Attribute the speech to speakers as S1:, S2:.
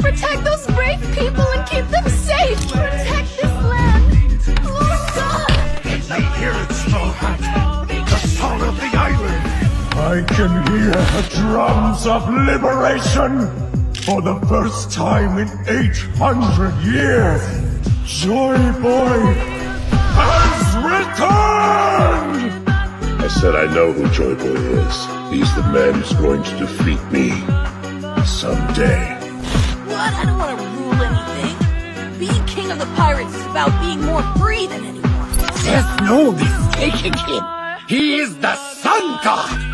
S1: Protect those brave people and keep them safe! Protect this land! Lord God!
S2: I hear it, Straw Hat. The song of the island. I can hear the drums of liberation. For the first time in 800 years, Joy Boy has returned!
S3: I said I know who Joy Boy is. He's the man who's going to defeat me someday.
S4: What? I don't want to rule anything. Being king of the pirates is about being more free than anyone.
S2: There's no mistaking him. He is the Sun God.